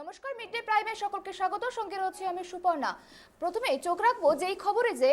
নমস্কার, mid day প্রাইমে সকলকে স্বাগত। সঙ্গে রয়েছে আমি সুপর্ণা। প্রথমে চোখ রাখবো যেই খবরে যে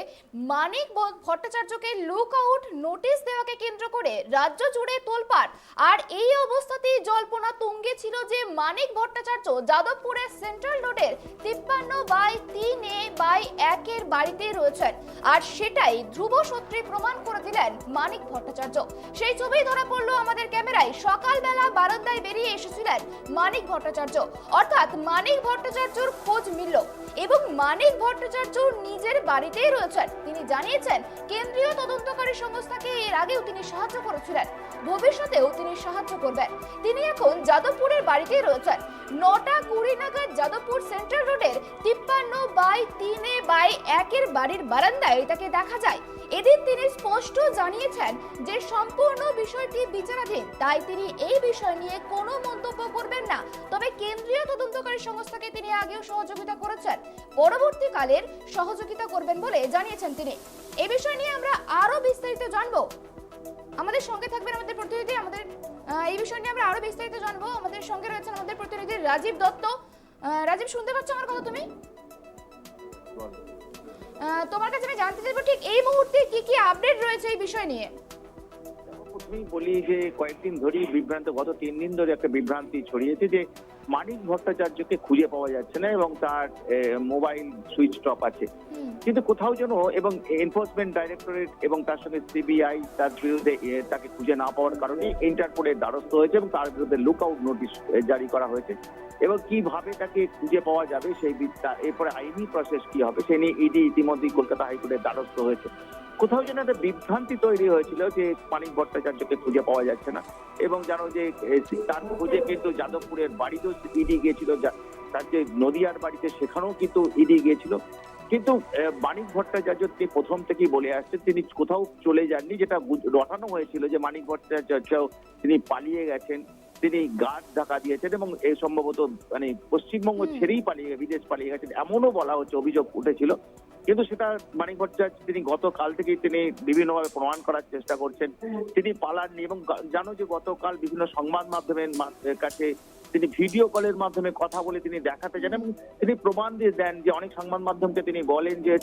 মানিক ভট্টাচার্যকে লুক আউট নোটিশ দেওয়াকে কেন্দ্র করে রাজ্য জুড়ে তোলপাড়। আর এই অবস্থাতেই জল্পনা তুঙ্গে ছিল যে মানিক ভট্টাচার্য যাদবপুরের সেন্ট্রাল রোডের 53/3/1 এর বাড়িতে রয়েছেন। আর সেটাই ধ্রুব সূত্রে প্রমাণ করে দিলেন মানিক ভট্টাচার্য। সেই ছবি ধরা পড়লো আমাদের ক্যামেরায়। সকালবেলা বারান্দায় বেরিয়ে এসেছিলেন মানিক ভট্টাচার্য, অর্থাৎ মানিক ভট্টাচার্যর খোঁজ মিলল এবং মানিক ভট্টাচার্য নিজের বাড়িতেই রয়েছেন। তিনি জানিয়েছেন কেন্দ্রীয় তদন্তকারী সংস্থাকে এর আগেও তিনি সাহায্য করেছিলেন, ভবিষ্যতেও তিনি সাহায্য করবেন। তিনি এখন যাদবপুরের বাড়িতেই রয়েছেন। 9:20 নাগাদ যাদবপুর সেন্ট্রাল রোডের 53/3/1 এর বাড়ির বারান্দায় তাকে দেখা যায়। এদিন তিনি স্পষ্ট জানিয়েছেন যে সম্পূর্ণ বিষয়টি বিচারাধীন, তাই তিনি এই বিষয় নিয়ে কোনো মন্তব্য করবেন না। তবে কেন্দ্রীয় তদন্তকারী সংস্থাকে তিনি আগেও সহযোগিতা করেছেন, পরবর্তীকালের সহযোগিতা করবেন বলে জানিয়েছেন তিনি। এই বিষয় নিয়ে আমরা আরো বিস্তারিত জানবো। আমাদের সঙ্গে থাকবেন আমাদের প্রতিনিধি। এই বিষয় নিয়ে আমরা আরো বিস্তারিত জানবো। আমাদের সঙ্গে রয়েছেন আমাদের প্রতিনিধি রাজীব দত্ত। রাজীব, শুনতে পাচ্ছ আমার কথা তুমি? তোমার কাছে আমি জানতে চাইবো ঠিক এই মুহূর্তে কি কি আপডেট রয়েছে এই বিষয় নিয়ে। প্রথমেই বলি যে কয়েকদিন ধরেই গত 3 দিন ধরে একটা বিভ্রান্তি ছড়িয়েছে যে মানিক ভট্টাচার্যকে খুঁজে পাওয়া যাচ্ছে না এবং তার মোবাইল সুইচ অফ আছে। কিন্তু কোথাও যেন এবং এনফোর্সমেন্ট ডাইরেক্টরেট এবং তার সঙ্গে সিবিআই তার বিরুদ্ধে তাকে খুঁজে না পাওয়ার কারণে ইন্টারপোলের দ্বারস্থ হয়েছে এবং তার বিরুদ্ধে লুক আউট নোটিশ জারি করা হয়েছে। এবং কিভাবে তাকে খুঁজে পাওয়া যাবে সেই এরপরে আইনি প্রসেস কি হবে সে নিয়ে ইডি ইতিমধ্যেই কলকাতা হাইকোর্টের দ্বারস্থ হয়েছে। কোথাও যেন একটা বিভ্রান্তি তৈরি হয়েছিল যে মানিক ভট্টাচার্যকে খুঁজে পাওয়া যাচ্ছে না এবং জানো যে তার খুঁজে কিন্তু যাদবপুরের বাড়িতেও ইডি গিয়েছিল, তার যে নদিয়ার বাড়িতে সেখানেও কিন্তু ইডি গিয়েছিল। কিন্তু মানিক ভট্টাচার্য তিনি প্রথম থেকেই বলে আসছেন তিনি কোথাও চলে যাননি, যেটা রটানো হয়েছিল যে মানিক ভট্টাচার্য তিনি পালিয়ে গেছেন, তিনি গার্ড ঢাকা দিয়েছেন এবং এই সম্ভবত মানে পশ্চিমবঙ্গ ছেড়েই বিদেশ পালিয়ে গেছেন এমনও বলা হচ্ছে, অভিযোগ উঠেছিল। কিন্তু সেটা মানিক ভট্টাচার্য তিনি গতকাল থেকেই তিনি বিভিন্নভাবে প্রমাণ করার চেষ্টা করছেন তিনি পালাননি। এবং জানো যে গতকাল বিভিন্ন সংবাদ মাধ্যমের কাছে তিনি ভিডিও কলের মাধ্যমে কথা বলে তিনি দেখাতে যান এবং তিনি প্রমাণ দিয়ে দেন যে অনেক সংবাদ মাধ্যমকে তিনি বলেন যে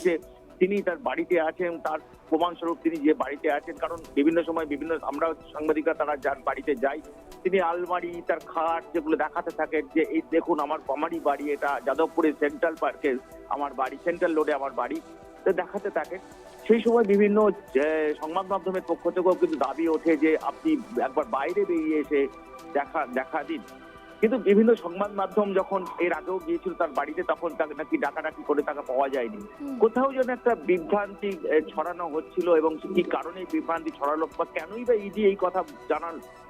তিনি তার বাড়িতে আছেন, তার প্রমাণস্বরূপ তিনি যে বাড়িতে আছেন। কারণ বিভিন্ন সময় আমরা সাংবাদিকরা তারা যার বাড়িতে যাই তিনি আলমারি তার খাট যেগুলো দেখাতে থাকেন যে এই দেখুন আমারই বাড়ি, এটা যাদবপুরের সেন্ট্রাল পার্কে আমার বাড়ি, সেন্ট্রাল রোডে আমার বাড়ি দেখাতে থাকেন। সেই সময় বিভিন্ন সংবাদ মাধ্যমের পক্ষ থেকেও কিন্তু দাবি ওঠে যে আপনি একবার বাইরে বেরিয়ে এসে দেখা দিন। কিন্তু বিভিন্ন সংবাদ মাধ্যম যখন এর আগেও গিয়েছিল তার বাড়িতে তখন তাকে নাকি ডাকাডাকি করে তাকে পাওয়া যায়নি। কোথাও যেন একটা বিভ্রান্তি ছড়ানো হচ্ছিল এবং কি কারণে বিভ্রান্তি ছড়ালো বা কেনই বা ইডি এই কথা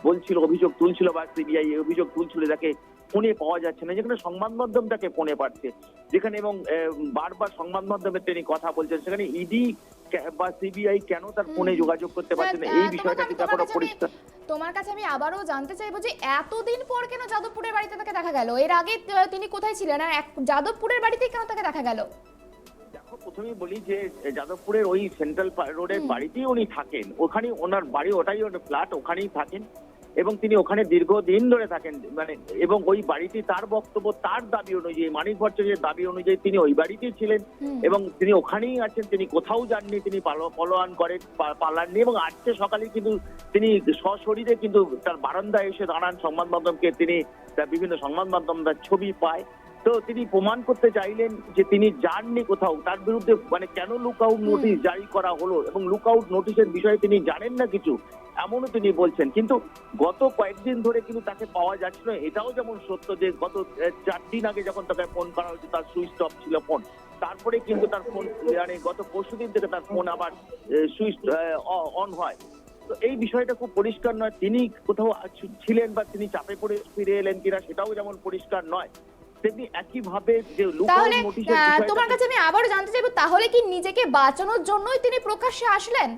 বলছিল, অভিযোগ তুলছিল বা সিবিআই এই অভিযোগ তুলছিল তাকে ফোনে পাওয়া যাচ্ছে না, যেখানে সংবাদ মাধ্যম তাকে ফোনে পাচ্ছে, যেখানে এবং বারবার সংবাদ মাধ্যমে তিনি কথা বলছেন, সেখানে ইডি বা সিবিআই কেন তার ফোনে যোগাযোগ করতে পারছে না এই বিষয়টা কিন্তু এখনো পরিষ্কার। তোমার কাছে আমি আবারও জানতে চাইবো যে এতদিন পর কেন যাদবপুরের বাড়িতে তাকে দেখা গেল? এর আগে তিনি কোথায় ছিলেন আর যাদবপুরের বাড়িতেই কেন তাকে দেখা গেল? দেখো প্রথমেই বলি যে যাদবপুরের ওই সেন্ট্রাল রোডের বাড়িতেই উনি থাকেন, ওখানে ওনার বাড়ি, ওটাই ওনার ফ্ল্যাট, ওখানেই থাকেন এবং তিনি ওখানে দীর্ঘদিন ধরে থাকেন। মানে এবং ওই বাড়িটি তার বক্তব্য, তার দাবি অনুযায়ী, মানিক ভট্টাচার্যের দাবি অনুযায়ী তিনি ওই বাড়িতেই ছিলেন এবং তিনি ওখানেই আছেন, তিনি কোথাও যাননি, তিনি পলায়ন করেন পালাননি। এবং আজকে সকালে কিন্তু তিনি সশরীরে কিন্তু তার বারান্দায় এসে দাঁড়ান, সংবাদ মাধ্যমকে তিনি বিভিন্ন সংবাদ মাধ্যম তার ছবি পায়। তো তিনি প্রমাণ করতে চাইলেন যে তিনি যাননি কোথাও, তার বিরুদ্ধে মানে কেন লুক আউট নোটিশ জারি করা হলো এবং লুক আউট নোটিশের বিষয়ে তিনি জানেন না কিছু, এমনও তিনি বলছেন। কিন্তু গত কয়েকদিন ধরে কিন্তু তাকে পাওয়া যাচ্ছিল, এটাও যেমন সত্য যে গত 4 দিন আগে যখন তাকে ফোন করা হয়েছে তার সুইচ অফ ছিল ফোন, তারপরে কিন্তু তার ফোন মানে গত পরশুদিন থেকে তার ফোন আবার সুইচ অন হয়। তো এই বিষয়টা খুব পরিষ্কার নয় তিনি কোথাও ছিলেন বা তিনি চাপে পড়ে ফিরে এলেন কিনা সেটাও যেমন পরিষ্কার নয়। একইভাবে যে তোমার কাছে আমি আবারও জানতে চাইবো তাহলে কি নিজেকে বাঁচানোর জন্যই তিনি প্রকাশ্যে আসলেন?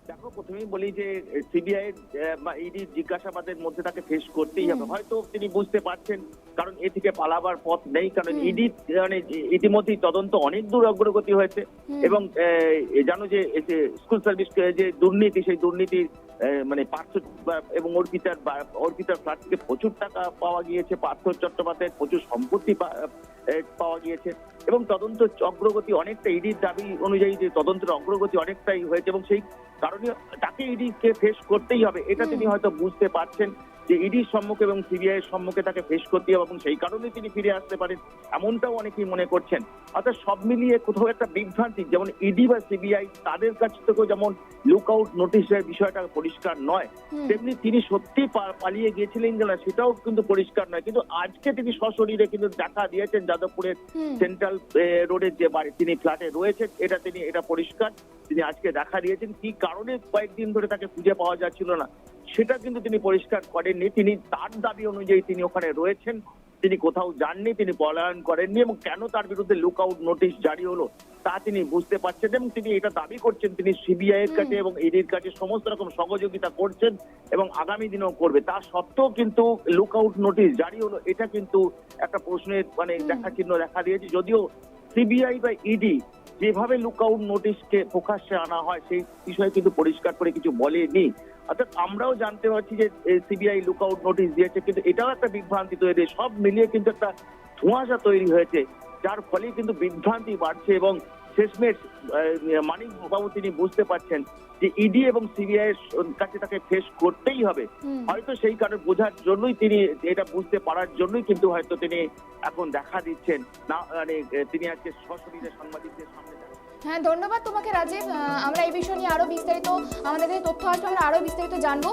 দেখো প্রথমেই বলি যে সিবিআই বা ইডি জিজ্ঞাসাবাদের মধ্যে তাকে ফেস করতেই হবে। হয়তো তিনি বুঝতে পারছেন কারণ এ থেকে পালাবার পথ নেই, কারণ ইডি মানে ইতিমধ্যেই তদন্ত অনেক দূর অগ্রগতি হয়েছে এবং জানো যে স্কুল সার্ভিস যে দুর্নীতি সেই দুর্নীতির মানে পার্থ এবং অর্পিতার ফ্ল্যাট থেকে প্রচুর টাকা পাওয়া গিয়েছে, পার্থ চট্টোপাধ্যায়ের প্রচুর সম্পত্তি পাওয়া গিয়েছে এবং তদন্ত অগ্রগতি অনেকটা ইডির দাবি অনুযায়ী যে তদন্তের অগ্রগতি অনেকটাই হয়েছে এবং সেই কারণে তাকে ইডিকে ফেস করতেই হবে, এটা তিনি হয়তো বুঝতে পারছেন যে ইডির সম্মুখে এবং সিবিআই এর সম্মুখে তাকে ফেস করতে হবে এবং সেই কারণে তিনি ফিরে আসতে পারেন, এমনটাও অনেকেই মনে করছেন। অর্থাৎ সব মিলিয়ে কোথাও একটা বিভ্রান্তি, যেমন ইডি বা সিবিআই তাদের কাছ থেকেও যেমন লুক আউট নোটিশের বিষয়টা পরিষ্কার নয়, তেমনি তিনি সত্যি পালিয়ে গিয়েছিলেন কিনা সেটাও কিন্তু পরিষ্কার নয়। কিন্তু আজকে তিনি সশরীরে কিন্তু দেখা দিয়েছেন যাদবপুরের সেন্ট্রাল রোডের যে বাড়ি তিনি ফ্ল্যাটে রয়েছেন, এটা পরিষ্কার। তিনি আজকে দেখা দিয়েছেন কি কারণে কয়েকদিন ধরে তাকে খুঁজে পাওয়া যাচ্ছিল না সেটা কিন্তু তিনি পরিষ্কার করেননি। তিনি তার দাবি অনুযায়ী তিনি ওখানে রয়েছেন, তিনি কোথাও যাননি, তিনি পলায়ন করেননি এবং কেন তার বিরুদ্ধে লুক আউট নোটিশ জারি হলো তা তিনি বুঝতে পারছেন এবং তিনি এটা দাবি করছেন তিনি সিবিআই এর কাছে এবং ইডির কাছে সমস্ত রকম সহযোগিতা করছেন এবং আগামী দিনেও করবে। তা সত্ত্বেও কিন্তু লুক আউট নোটিশ জারি হলো, এটা কিন্তু একটা প্রশ্নের মানে দেখা চিহ্ন দেখা দিয়েছে। যদিও সিবিআই বা ইডি যেভাবে লুক আউট নোটিশকে প্রকাশ্যে আনা হয় সেই বিষয়ে কিন্তু পরিষ্কার করে কিছু বলেনি। অর্থাৎ আমরাও জানতে পারছি যে সিবিআই লুক আউট নোটিশ দিয়েছে, কিন্তু এটাও একটা বিভ্রান্তি তৈরি, সব মিলিয়ে কিন্তু একটা ধোঁয়াশা তৈরি হয়েছে, যার ফলে কিন্তু বিভ্রান্তি বাড়ছে এবং শেষমেশ মানিক বাবু তিনি বুঝতে পারছেন যে ইডি এবং সিবিআই এর কাছে তাকে ফেস করতেই হবে। হয়তো সেই কারণে বোঝার জন্যই তিনি এটা বুঝতে পারার জন্যই কিন্তু হয়তো তিনি এখন দেখা দিচ্ছেন না, মানে তিনি আজকে সশরীরে সাংবাদিকদের সামনে। হ্যাঁ, ধন্যবাদ তোমাকে রাজীব। আমরা এই বিষয় নিয়ে আরো বিস্তারিত আমাদের যে তথ্য আসবে আমরা আরো বিস্তারিত জানবো।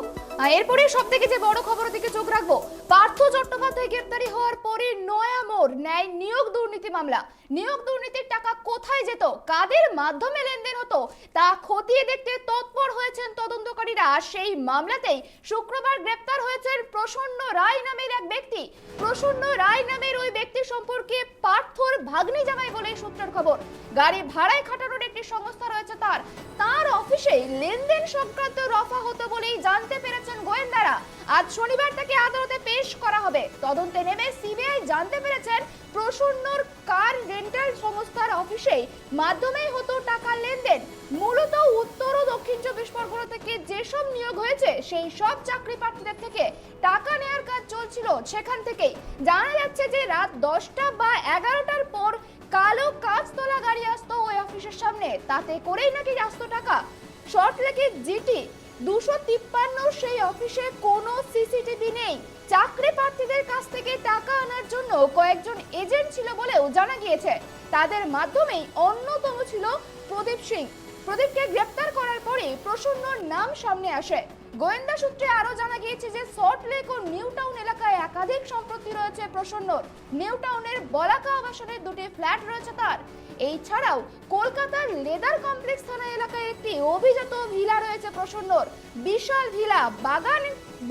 এরপরে সব থেকে যে বড় খবরের দিকে চোখ রাখবো, পার্থ চট্টোপাধ্যায় গ্রেপ্তারি হওয়ার পরে নয়া মোড় ন্যায় নিয়োগ দুর্নীতি মামলা। নিয়োগ দুর্নীতির টাকা কোথায় যেত, কাদের মাধ্যমে লেনদেন হতো তা খতিয়ে দেখতে তৎপর হয়েছেন তদন্তকারীরা। সেই মামলাতেই শুক্রবার গ্রেপ্তার হয়েছেন প্রসন্ন রায় নামের এক ব্যক্তি। প্রসন্ন রায় নামের ওই ব্যক্তি সম্পর্কে পার্থর ভাগ্নি জামাই বলে সূত্রের খবর। গাড়ি ভাড়ায় খাটানোর একটি সংস্থা রয়েছে তার অফিসে লেনদেন সংক্রান্ত রফা হতো বলেই জানতে পেরেছেন গোয়েন্দারা। আজ শনিবার তাকে আদালতে পেশ করা হবে। তদন্তে নেমে সিবিআই জানতে পেরেছেন প্রসন্নর কার রেন্টাল সংস্থার অফিসে মাধ্যমেই হতো টাকা লেনদেন। মূলত উত্তর ও দক্ষিণ 24 পরগনা থেকে যেসব নিয়োগ হয়েছে সেই সব চাকরি প্রার্থীদের থেকে টাকা নেওয়ার কাজ চলছিল সেখান থেকেই। জানা যাচ্ছে যে রাত 10টা বা 11টার পর কালো কাঁচতলা গাড়ি আসতো ওই অফিসের সামনে, তাতে করেই নাকি আসতো টাকা। সল্টলেকে জিটি 253 সেই অফিসে কোনো সিসিটিভি নেই। চাকরি প্রার্থীদের কাছ থেকে টাকা আনার জন্য কয়েকজন এজেন্ট ছিল বলেও জানা গিয়েছে। তাদের মাধ্যমেই অন্যতম ছিল প্রদীপ সিং। প্রদীপকে গ্রেপ্তার করার পরে প্রসন্নর নাম সামনে আসে। গোয়েন্দা সূত্রে আরো জানা গিয়েছে যে সল্টলেক ও নিউ টাউন এলাকায় একাধিক সম্পত্তি রয়েছে প্রসন্নর। নিউ টাউনের বলাকা আবাসনের দুটি ফ্ল্যাট রয়েছে তার। এই ছাড়াও কলকাতার লেদার কমপ্লেক্স থানা এলাকায় একটি অভিজাত ভিলা রয়েছে প্রসন্নর। বিশাল ভিলা,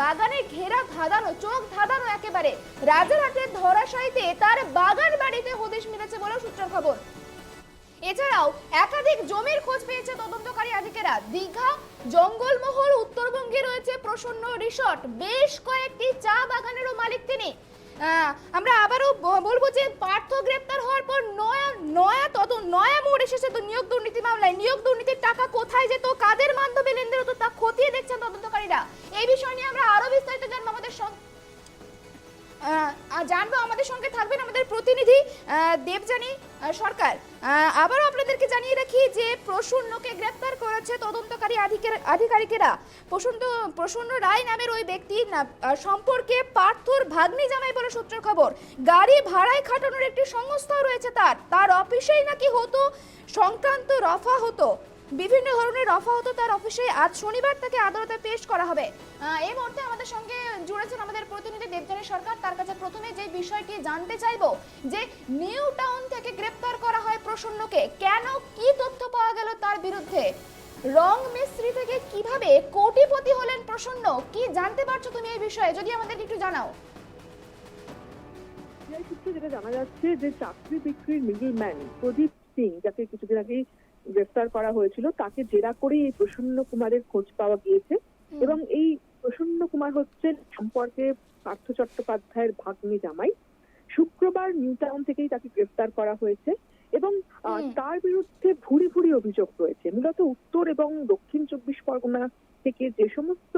বাগানে ঘেরা, ধাঁধানো, চোখ ধাঁধানো একেবারে। রাজারহাটের ধরাশায়ীতে তার বাগান বাড়িতে হদিশ মিলেছে বলে সূত্রের খবর। এছাড়াও একাধিক জমির খোঁজ পেয়েছে তদন্তকারী আধিকারিকেরা। দীঘা, জঙ্গলমহল, উত্তরবঙ্গে রয়েছে প্রসন্ন রিসর্ট। বেশ কয়েকটি চা বাগানেরও মালিক তিনি। আমরা আবারও বলবো যে পার্থ গ্রেপ্তার হওয়ার পর নয়া মোড় এসেছে তো নিয়োগ দুর্নীতি মামলায়। নিয়োগ দুর্নীতির টাকা কোথায় যেত, কাদের মাধ্যমে লেনদেন হতো তা খতিয়ে দেখছেন তদন্তকারীরা। এই বিষয় নিয়ে আমরা আরো বিস্তারিত জানবো। আমাদের সঙ্গে থাকবেন আমাদের প্রতিনিধি দেবযানী সরকার। আবারও আপনাদেরকে জানিয়ে রাখি যে প্রসন্নকে গ্রেপ্তার করেছে তদন্তকারী আধিকারিকেরা। প্রসন্ন রায় নামের ওই ব্যক্তি সম্পর্কে পার্থর ভাগ্নি জামাই বলে সূত্রের খবর। গাড়ি ভাড়ায় খাটানোর একটি সংস্থাও রয়েছে তার অফিসেই নাকি হতো সংক্রান্ত রফা হতো, বিভিন্ন ধরনের রফা হতো তার অফিসে। আজ শনিবার তাকে আদালতে পেশ করা হবে। এই মুহূর্তে আমাদের সঙ্গে জুড়েছেন আমাদের প্রতিনিধি দেবযানী সরকার। তার কাছে প্রথমে যে বিষয়টি জানতে চাইবো যে নিউ টাউন থেকে গ্রেপ্তার করা হয় প্রসন্নকে, কেন, কি তথ্য পাওয়া গেল তার বিরুদ্ধে, রং মিস্ত্রি থেকে কিভাবে কোটিপতি হলেন প্রসন্ন, কি জানতে পারছো তুমি এই বিষয়ে, যদি আমাদের একটু জানাও। যেটা জানা যাচ্ছে যে চাকরি বিক্রির মিডলম্যান প্রদীপ সিং, যাকে কিছুদিন আগে গ্রেফতার করা হয়েছিল, তাকে জেরা করে এই প্রসন্ন কুমারের খোঁজ পাওয়া গিয়েছে এবং এই প্রসন্ন কুমার হচ্ছেন সম্পর্কে পার্থ চট্টোপাধ্যায়ের ভাগ্নি জামাই। শুক্রবার নিউ টাউন থেকেই তাকে গ্রেফতার করা হয়েছে এবং তার বিরুদ্ধে ভুরি ভুরি অভিযোগ রয়েছে। মূলত উত্তর এবং দক্ষিণ 24 পরগনা থেকে যে সমস্ত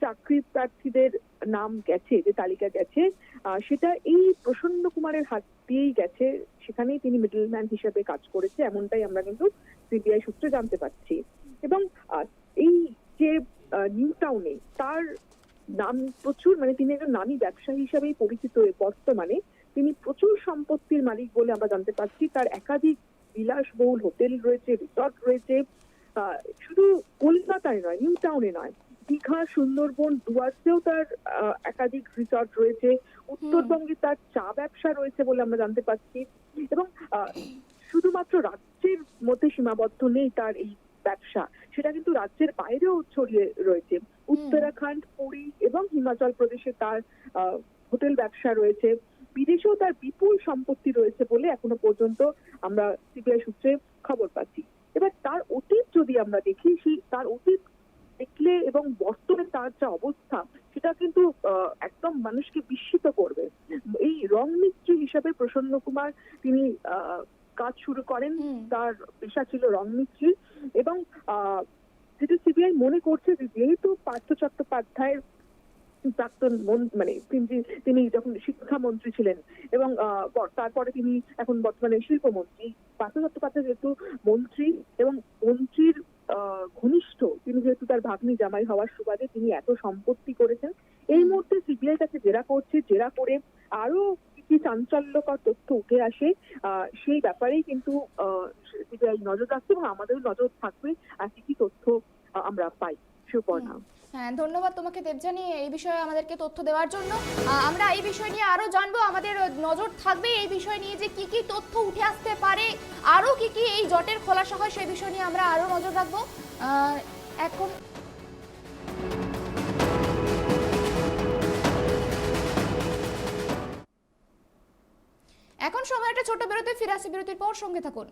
চাকরি প্রার্থীদের নাম গেছে, যে তালিকা গেছে, সেটা এই প্রসন্ন কুমারের হাত দিয়েই গেছে। সেখানেই তিনি মিডলম্যান হিসেবে কাজ করেছে, এমনটাই আমরা কিন্তু সিবিআই সূত্রে জানতে পারছি। এবং এই যে নিউ টাউনে তার নাম প্রচুর, মানে তিনি একজন নামী ব্যবসায়ী হিসেবেই পরিচিত। বর্তমানে তিনি প্রচুর সম্পত্তির মালিক বলে আমরা জানতে পারছি। তার একাধিক বিলাসবহুল হোটেল রয়েছে, রিসর্ট রয়েছে, শুধু কলকাতায় নয়, নিউ টাউনে নয়, দীঘা, সুন্দরবন, ডুয়ার্সেও তার একাধিক রিসর্ট রয়েছে। উত্তরবঙ্গে তার চা ব্যবসা রয়েছে বলে আমরা জানতে পারছি। এবং শুধুমাত্র রাজ্যের মধ্যে সীমাবদ্ধ নেই তার এই ব্যবসা, সেটা কিন্তু রাজ্যের বাইরেও ছড়িয়ে রয়েছে। উত্তরাখণ্ড, পুরী এবং হিমাচল প্রদেশে তার হোটেল ব্যবসা রয়েছে। বিদেশেও তার বিপুল সম্পত্তি রয়েছে বলে এখনো পর্যন্ত আমরা সিবিআই সূত্রে খবর পাচ্ছি। এবার তার অতীত যদি আমরা দেখি, সেই তার অতীত দেখলে এবং বর্তমানে তার যা অবস্থা, সেটা কিন্তু একদম মানুষকে বিস্মিত করবে। এই রং মিস্ত্রি হিসাবে প্রসন্ন কুমার তিনি কাজ শুরু করেন। তার পেশা ছিল রং মিস্ত্রি। এবং যেটা সিবিআই মনে করছে যে যেহেতু পার্থ চট্টোপাধ্যায়ের প্রাক্তন মানে তিনি যখন শিক্ষামন্ত্রী ছিলেন এবং তারপরে তিনি এখন বর্তমানে শিল্পমন্ত্রী, পার্থ চট্টোপাধ্যায় যেহেতু মন্ত্রী এবং মন্ত্রীর ঘনিষ্ঠ, তিনি যেহেতু তার ভাগ্নি জামাই হওয়ার সুবাদে তিনি এত সম্পত্তি করেছেন। এই মুহূর্তে সিবিআই তাকে জেরা করছে। জেরা করে আরো কি চাঞ্চল্যকর তথ্য উঠে আসে সেই ব্যাপারেই কিন্তু সিবিআই নজর রাখছে এবং আমাদেরও নজর থাকবে আর কি তথ্য আমরা পাই। সুপর্ণা। হ্যাঁ, ধন্যবাদ তোমাকে দেবযানী এই বিষয়ে আমাদেরকে তথ্য দেওয়ার জন্য। আমরা এই বিষয় নিয়ে আরো জানবো, আমাদের নজর থাকবে এই বিষয় নিয়ে যে কি কি তথ্য উঠে আসতে পারে, আরো কি কি এই জটের খোলাসা হয় সেই বিষয় নিয়ে আমরা আরো নজর রাখবো। এখন সময় একটা ছোট বিরতি, ফিরে আসি বিরতির পর, সঙ্গে থাকুন।